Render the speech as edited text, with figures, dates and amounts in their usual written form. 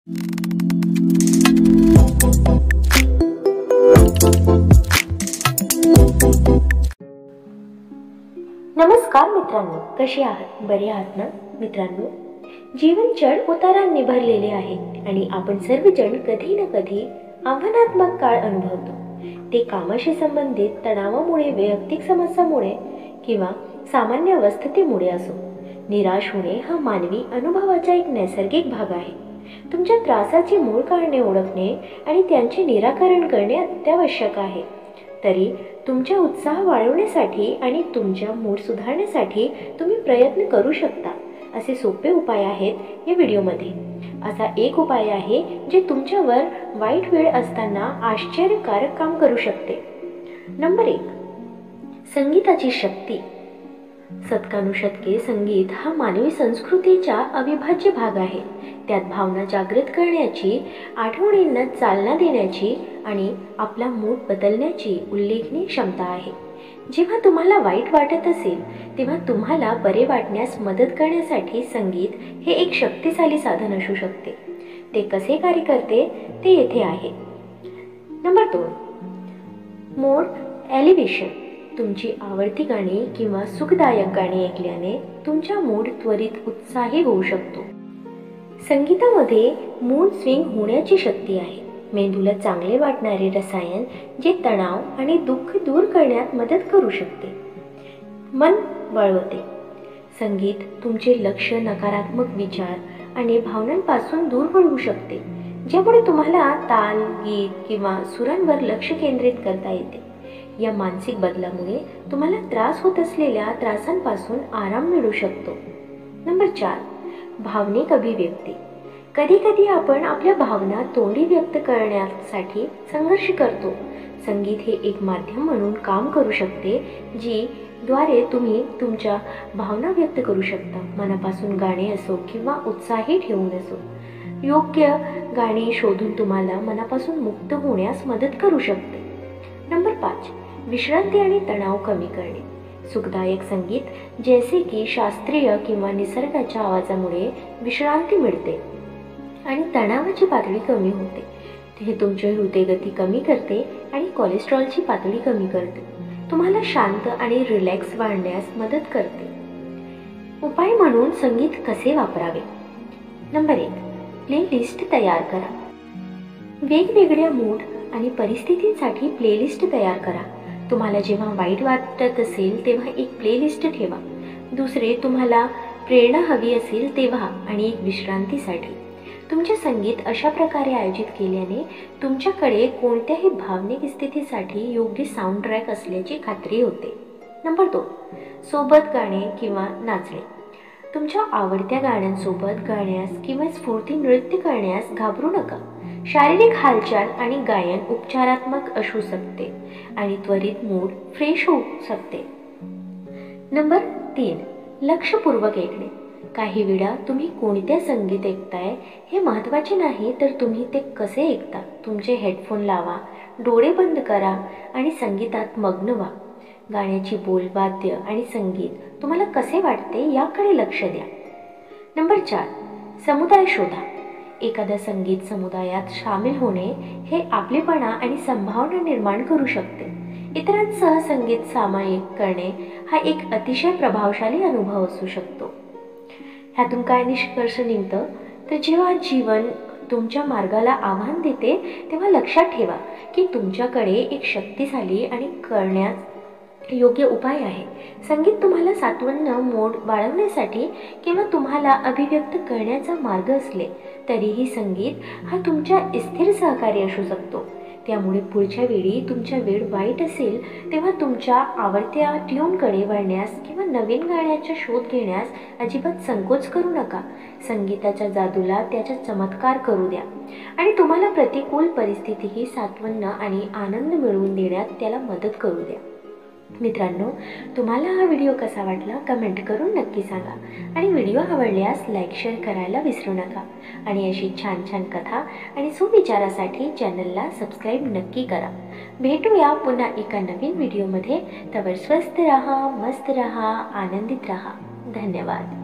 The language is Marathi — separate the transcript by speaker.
Speaker 1: नमस्कार मित्रांनो, कसे आहात? बरे आहात ना मित्रांनो? जीवन चढ उतारांनी भरलेले आहे आणि आपण सर्वजण कधी ना कधी आव्हानात्मक काळ अनुभवतो। ते कामाशी संबंधित तणावामुळे, वैयक्तिक समस्यांमुळे किंवा सामान्य अवस्थेमुळे असो, निराश होणे हा मानवी अनुभवाचा एक नैसर्गिक भाग आहे। तुमच्या त्रासाचे मूळ कारणे ओळखणे आणि त्यांचे निराकरण करणे अत्यावश्यक आहे। तरी तुमचा उत्साह वाढवण्यासाठी आणि तुमचा मूड सुधारण्यासाठी तुम्ही प्रयत्न करू शकता असे सोपे उपाय आहेत या व्हिडिओमध्ये। असा एक उपाय आहे जे तुमच्यावर वाईट वेळ असताना आश्चर्यकारक काम करू शकते। नंबर 1, संगीताची शक्ती। शतकानुशतके संगीत हा मानवी संस्कृतीचा अविभाज्य भाग आहे। त्यात भावना जागृत करण्याची, आठवणींना चालना देण्याची आणि आपला मूड बदलण्याची उल्लेखनीय क्षमता आहे। जेव्हा तुम्हाला वाईट वाटत असेल तेव्हा तुम्हाला बरे वाटण्यास मदत करण्यासाठी संगीत हे एक शक्तिशाली साधन असू शकते। ते कसे कार्य करते ते येथे आहे। Number 2, mood elevation. तुमची आवडती गाणी किंवा सुखदायक गाणी ऐकल्याने तुमचा मूड त्वरित उत्साही होऊ शकतो। संगीतामध्ये मूड स्विंग होण्याची शक्ती आहे। मेंदूला चांगले वाटणारे रसायन जे तणाव आणि दुःख दूर करण्यात मदत करू शकते। मन वळवते। संगीत तुमचे लक्ष नकारात्मक विचार आणि भावनांपासून दूर वळवू शकते, ज्यामुळे तुम्हाला ताल, गीत किंवा सुरांवर लक्ष केंद्रित करता येते। या मानसिक बदलामुळे तुम्हाला त्रास होत असलेल्या त्रासांपासून आराम मिळू शकतो। नंबर 4, भावनिक अभिव्यक्ती। कधी कधी आपण आपल्या भावना तोंडी व्यक्त करण्यासाठी संघर्ष करतो। संगीत हे एक माध्यम म्हणून काम करू शकते, द्वारे तुम्ही तुमच्या भावना व्यक्त करू शकता। मनापासून गाणे असो किंवा उत्साही ठेवून असो, योग्य गाणी शोधून तुम्हाला मनापासून मुक्त होण्यास मदत करू शकते। नंबर 5, विश्रांती आणि तणाव कमी करणे। सुखदायक संगीत जैसे की शास्त्रीय किंवा निसर्गाच्या आवाजामुळे विश्रांती मिळते आणि तणावाची पातळी कमी होते। हे तुमची हृदयगती कमी करते आणि कोलेस्ट्रॉलची पातळी कमी करते। तुम्हाला शांत आणि रिलॅक्स वाढण्यास मदत करते। उपाय म्हणून संगीत कसे वापरावे? नंबर 1, प्लेलिस्ट तयार करा। वेगवेगळ्या मूड आणि परिस्थितींसाठी प्लेलिस्ट तयार करा। तुम्हाला जेव्हा वाईट वाटत असेल तेव्हा एक प्लेलिस्ट ठेवा। दुसरे, तुम्हाला प्रेरणा हवी असेल तेव्हा आणि एक विश्रांतीसाठी। तुमचे संगीत अशा प्रकारे आयोजित केल्याने तुमच्याकडे कोणत्याही भावनिक स्थितीसाठी योग्य साऊंड ट्रॅक असल्याची खात्री होते। नंबर 2, सोबत गाणे किंवा नाचणे। तुमच्या आवडत्या गाण्यांसोबत गाण्यास किंवा स्फूर्ती नृत्य करण्यास घाबरू नका। शारीरिक हालचाल आणि गायन उपचारात्मक असू शकते आणि त्वरित मूड फ्रेश होऊ शकते। नंबर 3, लक्षपूर्वक ऐकणे। काही वेळा तुम्ही कोणत्या संगीत ऐकताय हे महत्त्वाचे नाही, तर तुम्ही ते कसे ऐकता। तुमचे हेडफोन लावा, डोळे बंद करा आणि संगीतात मग्न व्हा। गाण्याची बोल, वाद्य आणि संगीत तुम्हाला कसे वाटते याकडे लक्ष द्या। नंबर 4, समुदाय शोधा। एखाद्या संगीत समुदायात सामील होणे हे आपलेपणा आणि संभावना निर्माण करू शकते। इतरांसह संगीत सामायिक करणे हा एक अतिशय प्रभावशाली अनुभव असू शकतो। ह्यातून काय निष्कर्ष निघतं, तर जेव्हा जीवन तुमच्या मार्गाला आव्हान देते तेव्हा लक्षात ठेवा की तुमच्याकडे एक शक्तिशाली आणि करण्यास योग्य उपाय आहे। संगीत तुम्हाला सात्वन्य मूड वाढवण्यासाठी किंवा तुम्हाला अभिव्यक्त करण्याचा मार्ग असले तरीही संगीत हा तुमच्या स्थिर सहकारी असू शकतो। त्यामुळे पुढच्या वेळी तुमचा वेळ वाईट असेल तेव्हा तुमच्या आवडत्या ट्यूनकडे वळण्यास किंवा नवीन गाण्याचा शोध घेण्यास अजिबात संकोच करू नका। संगीताच्या जादूला त्याचा चमत्कार करू द्या आणि तुम्हाला प्रतिकूल परिस्थितीही सात्वन्य आणि आनंद मिळवून देण्यात त्याला मदत करू द्या। मित्रांनो, तुम्हाला हा व्हिडिओ कसा वाटला कमेंट करून नक्की सांगा आणि व्हिडिओ आवडल्यास लाईक शेअर करायला विसरू नका आणि अशी छान छान कथा आणि सुविचारासाठी चॅनलला सबस्क्राईब नक्की करा। भेटूया पुन्हा एका नवीन व्हिडिओमध्ये। तवर स्वस्थ रहा, मस्त रहा, आनंदित रहा। धन्यवाद।